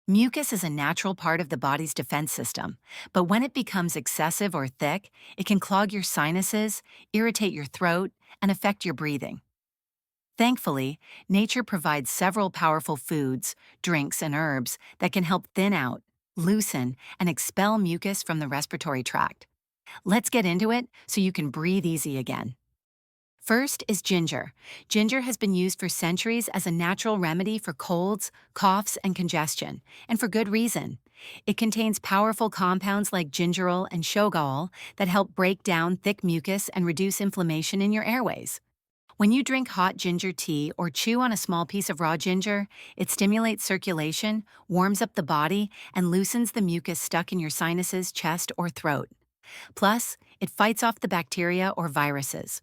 Mucus is a natural part of the body's defense system, but when it becomes excessive or thick, it can clog your sinuses, irritate your throat, and affect your breathing. Thankfully, nature provides several powerful foods, drinks, and herbs that can help thin out, loosen, and expel mucus from the respiratory tract. Let's get into it so you can breathe easy again. First is ginger. Ginger has been used for centuries as a natural remedy for colds, coughs, and congestion, and for good reason. It contains powerful compounds like gingerol and shogaol that help break down thick mucus and reduce inflammation in your airways. When you drink hot ginger tea or chew on a small piece of raw ginger, it stimulates circulation, warms up the body, and loosens the mucus stuck in your sinuses, chest, or throat. Plus, it fights off the bacteria or viruses.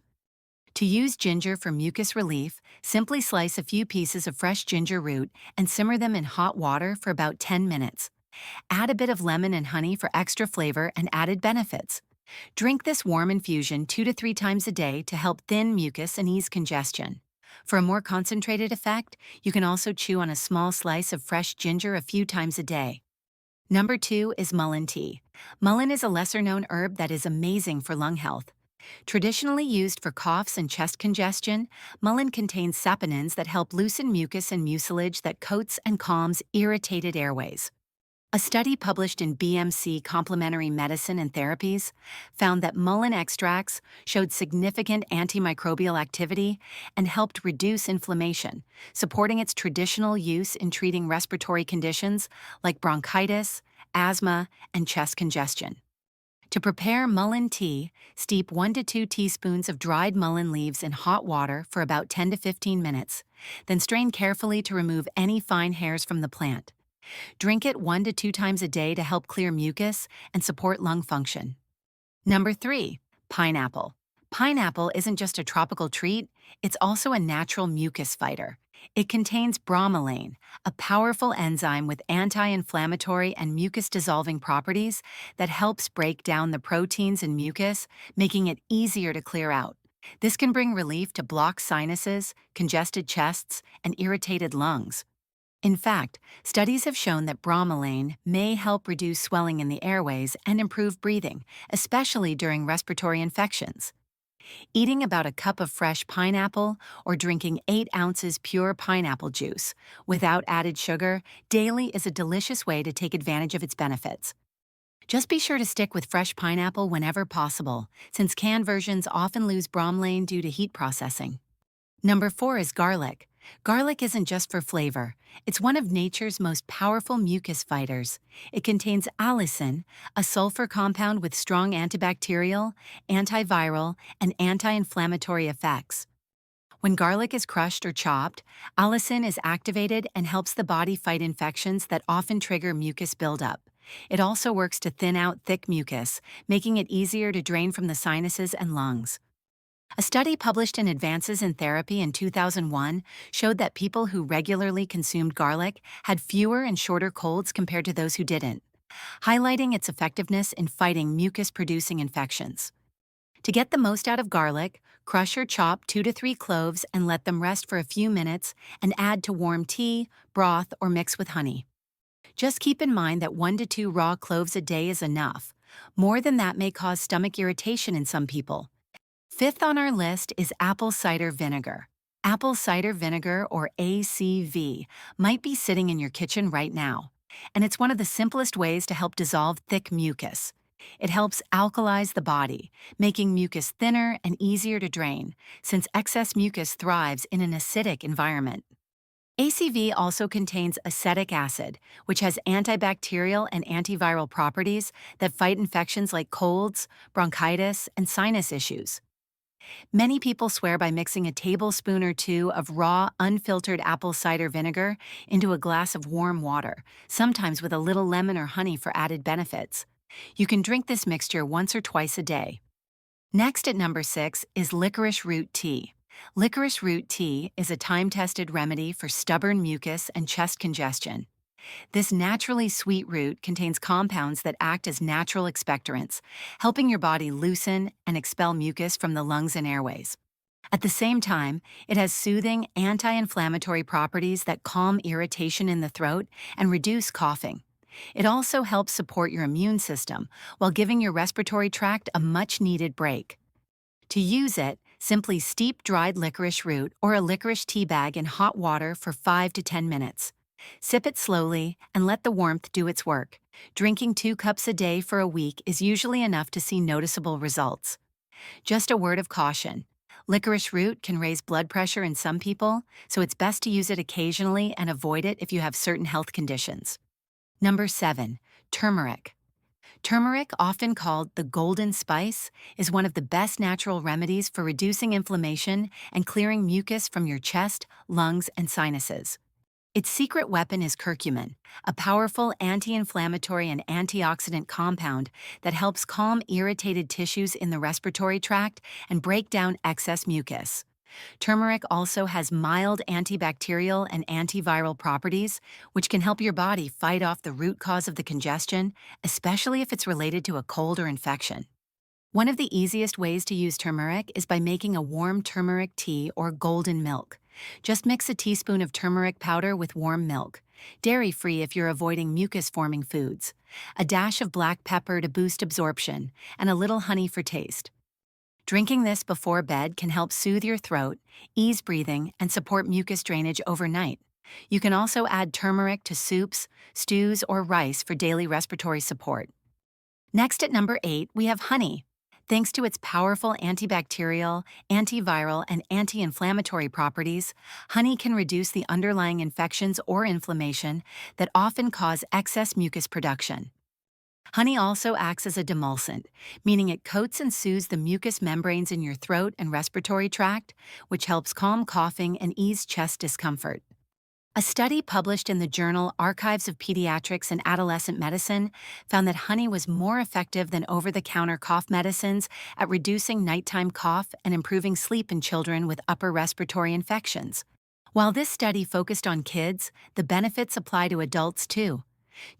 To use ginger for mucus relief, simply slice a few pieces of fresh ginger root and simmer them in hot water for about 10 minutes. Add a bit of lemon and honey for extra flavor and added benefits. Drink this warm infusion 2 to 3 times a day to help thin mucus and ease congestion. For a more concentrated effect, you can also chew on a small slice of fresh ginger a few times a day. Number 2 is mullein tea. Mullein is a lesser-known herb that is amazing for lung health. Traditionally used for coughs and chest congestion, mullein contains saponins that help loosen mucus and mucilage that coats and calms irritated airways. A study published in BMC Complementary Medicine and Therapies found that mullein extracts showed significant antimicrobial activity and helped reduce inflammation, supporting its traditional use in treating respiratory conditions like bronchitis, asthma, and chest congestion. To prepare mullein tea, steep 1 to 2 teaspoons of dried mullein leaves in hot water for about 10 to 15 minutes, then strain carefully to remove any fine hairs from the plant. Drink it 1 to 2 times a day to help clear mucus and support lung function. Number 3, pineapple. Pineapple isn't just a tropical treat, it's also a natural mucus fighter. It contains bromelain, a powerful enzyme with anti-inflammatory and mucus-dissolving properties that helps break down the proteins in mucus, making it easier to clear out. This can bring relief to blocked sinuses, congested chests, and irritated lungs. In fact, studies have shown that bromelain may help reduce swelling in the airways and improve breathing, especially during respiratory infections. Eating about a cup of fresh pineapple or drinking 8 ounces pure pineapple juice without added sugar daily is a delicious way to take advantage of its benefits. Just be sure to stick with fresh pineapple whenever possible, since canned versions often lose bromelain due to heat processing. Number 4 is garlic. Garlic isn't just for flavor. It's one of nature's most powerful mucus fighters. It contains allicin, a sulfur compound with strong antibacterial, antiviral, and anti-inflammatory effects. When garlic is crushed or chopped, allicin is activated and helps the body fight infections that often trigger mucus buildup. It also works to thin out thick mucus, making it easier to drain from the sinuses and lungs. A study published in Advances in Therapy in 2001 showed that people who regularly consumed garlic had fewer and shorter colds compared to those who didn't, highlighting its effectiveness in fighting mucus-producing infections. To get the most out of garlic, crush or chop 2 to 3 cloves and let them rest for a few minutes and add to warm tea, broth, or mix with honey. Just keep in mind that 1 to 2 raw cloves a day is enough. More than that may cause stomach irritation in some people. Fifth on our list is apple cider vinegar. Apple cider vinegar, or ACV, might be sitting in your kitchen right now, and it's one of the simplest ways to help dissolve thick mucus. It helps alkalize the body, making mucus thinner and easier to drain, since excess mucus thrives in an acidic environment. ACV also contains acetic acid, which has antibacterial and antiviral properties that fight infections like colds, bronchitis, and sinus issues. Many people swear by mixing a tablespoon or 2 of raw, unfiltered apple cider vinegar into a glass of warm water, sometimes with a little lemon or honey for added benefits. You can drink this mixture once or twice a day. Next at number 6 is licorice root tea. Licorice root tea is a time-tested remedy for stubborn mucus and chest congestion. This naturally sweet root contains compounds that act as natural expectorants, helping your body loosen and expel mucus from the lungs and airways. At the same time, it has soothing anti-inflammatory properties that calm irritation in the throat and reduce coughing. It also helps support your immune system while giving your respiratory tract a much-needed break. To use it, simply steep dried licorice root or a licorice tea bag in hot water for 5 to 10 minutes. Sip it slowly and let the warmth do its work. Drinking 2 cups a day for a week is usually enough to see noticeable results. Just a word of caution. Licorice root can raise blood pressure in some people, so it's best to use it occasionally and avoid it if you have certain health conditions. Number 7. Turmeric. Turmeric, often called the golden spice, is one of the best natural remedies for reducing inflammation and clearing mucus from your chest, lungs, and sinuses. Its secret weapon is curcumin, a powerful anti-inflammatory and antioxidant compound that helps calm irritated tissues in the respiratory tract and break down excess mucus. Turmeric also has mild antibacterial and antiviral properties, which can help your body fight off the root cause of the congestion, especially if it's related to a cold or infection. One of the easiest ways to use turmeric is by making a warm turmeric tea or golden milk. Just mix a teaspoon of turmeric powder with warm milk, dairy-free if you're avoiding mucus-forming foods, a dash of black pepper to boost absorption, and a little honey for taste. Drinking this before bed can help soothe your throat, ease breathing, and support mucus drainage overnight. You can also add turmeric to soups, stews, or rice for daily respiratory support. Next at number 8, we have honey. Thanks to its powerful antibacterial, antiviral, and anti-inflammatory properties, honey can reduce the underlying infections or inflammation that often cause excess mucus production. Honey also acts as a demulcent, meaning it coats and soothes the mucous membranes in your throat and respiratory tract, which helps calm coughing and ease chest discomfort. A study published in the journal Archives of Pediatrics and Adolescent Medicine found that honey was more effective than over-the-counter cough medicines at reducing nighttime cough and improving sleep in children with upper respiratory infections. While this study focused on kids, the benefits apply to adults too.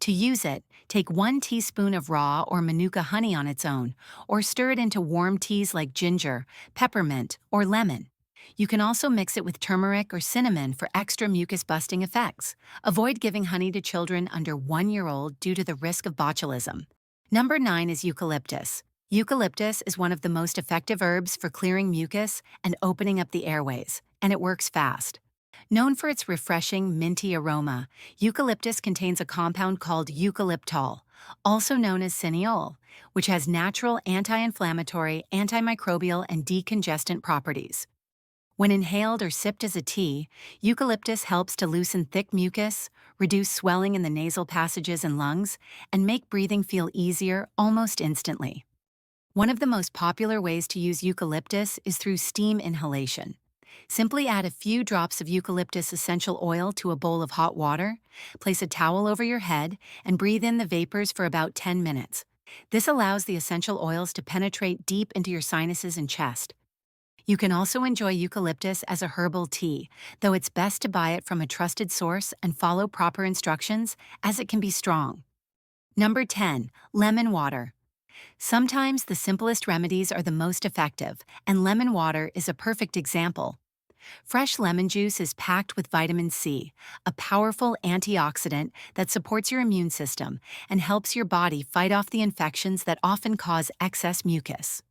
To use it, take 1 teaspoon of raw or manuka honey on its own, or stir it into warm teas like ginger, peppermint, or lemon. You can also mix it with turmeric or cinnamon for extra mucus-busting effects. Avoid giving honey to children under 1-year-old due to the risk of botulism. Number 9 is eucalyptus. Eucalyptus is one of the most effective herbs for clearing mucus and opening up the airways, and it works fast. Known for its refreshing, minty aroma, eucalyptus contains a compound called eucalyptol, also known as cineol, which has natural anti-inflammatory, antimicrobial, and decongestant properties. When inhaled or sipped as a tea, eucalyptus helps to loosen thick mucus, reduce swelling in the nasal passages and lungs, and make breathing feel easier almost instantly. One of the most popular ways to use eucalyptus is through steam inhalation. Simply add a few drops of eucalyptus essential oil to a bowl of hot water, place a towel over your head, and breathe in the vapors for about 10 minutes. This allows the essential oils to penetrate deep into your sinuses and chest. You can also enjoy eucalyptus as a herbal tea, though it's best to buy it from a trusted source and follow proper instructions, as it can be strong. Number 10. Lemon water. Sometimes the simplest remedies are the most effective, and lemon water is a perfect example. Fresh lemon juice is packed with vitamin C, a powerful antioxidant that supports your immune system and helps your body fight off the infections that often cause excess mucus.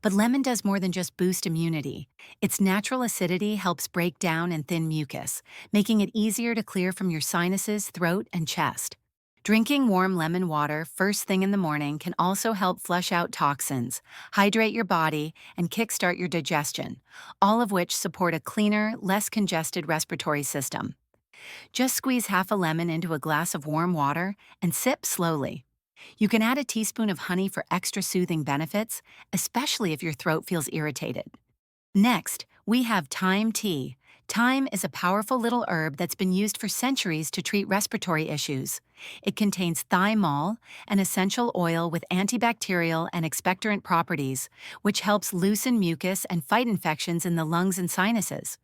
But lemon does more than just boost immunity. Its natural acidity helps break down and thin mucus, making it easier to clear from your sinuses, throat, and chest. Drinking warm lemon water first thing in the morning can also help flush out toxins, hydrate your body, and kickstart your digestion, all of which support a cleaner, less congested respiratory system. Just squeeze half a lemon into a glass of warm water and sip slowly. You can add a teaspoon of honey for extra soothing benefits, especially if your throat feels irritated. Next, we have thyme tea. Thyme is a powerful little herb that's been used for centuries to treat respiratory issues. It contains thymol, an essential oil with antibacterial and expectorant properties, which helps loosen mucus and fight infections in the lungs and sinuses.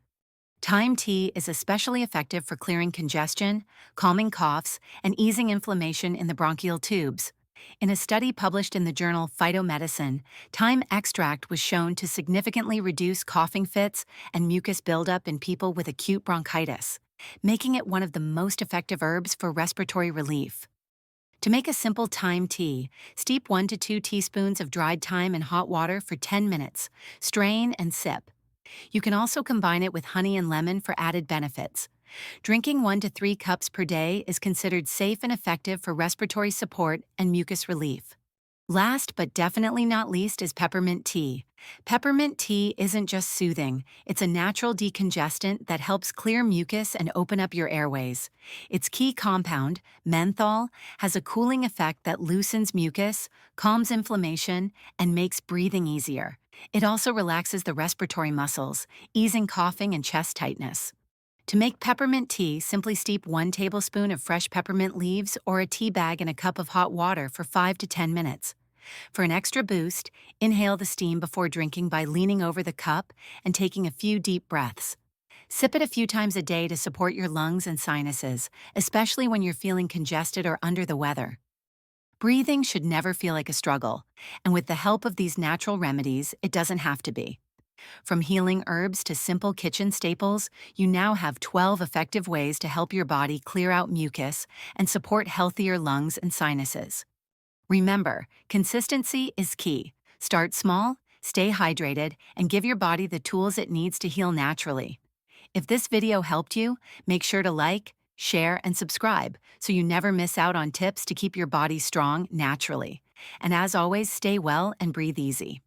Thyme tea is especially effective for clearing congestion, calming coughs, and easing inflammation in the bronchial tubes. In a study published in the journal Phytomedicine, thyme extract was shown to significantly reduce coughing fits and mucus buildup in people with acute bronchitis, making it one of the most effective herbs for respiratory relief. To make a simple thyme tea, steep 1 to 2 teaspoons of dried thyme in hot water for 10 minutes, strain and sip. You can also combine it with honey and lemon for added benefits. Drinking 1 to 3 cups per day is considered safe and effective for respiratory support and mucus relief. Last but definitely not least is peppermint tea. Peppermint tea isn't just soothing, it's a natural decongestant that helps clear mucus and open up your airways. Its key compound, menthol, has a cooling effect that loosens mucus, calms inflammation, and makes breathing easier. It also relaxes the respiratory muscles, easing coughing and chest tightness. To make peppermint tea, simply steep 1 tablespoon of fresh peppermint leaves or a tea bag in a cup of hot water for 5 to 10 minutes. For an extra boost, inhale the steam before drinking by leaning over the cup and taking a few deep breaths. Sip it a few times a day to support your lungs and sinuses, especially when you're feeling congested or under the weather. Breathing should never feel like a struggle, and with the help of these natural remedies, it doesn't have to be. From healing herbs to simple kitchen staples, you now have 12 effective ways to help your body clear out mucus and support healthier lungs and sinuses. Remember, consistency is key. Start small, stay hydrated, and give your body the tools it needs to heal naturally. If this video helped you, make sure to like, share, and subscribe so you never miss out on tips to keep your body strong naturally. And as always, stay well and breathe easy.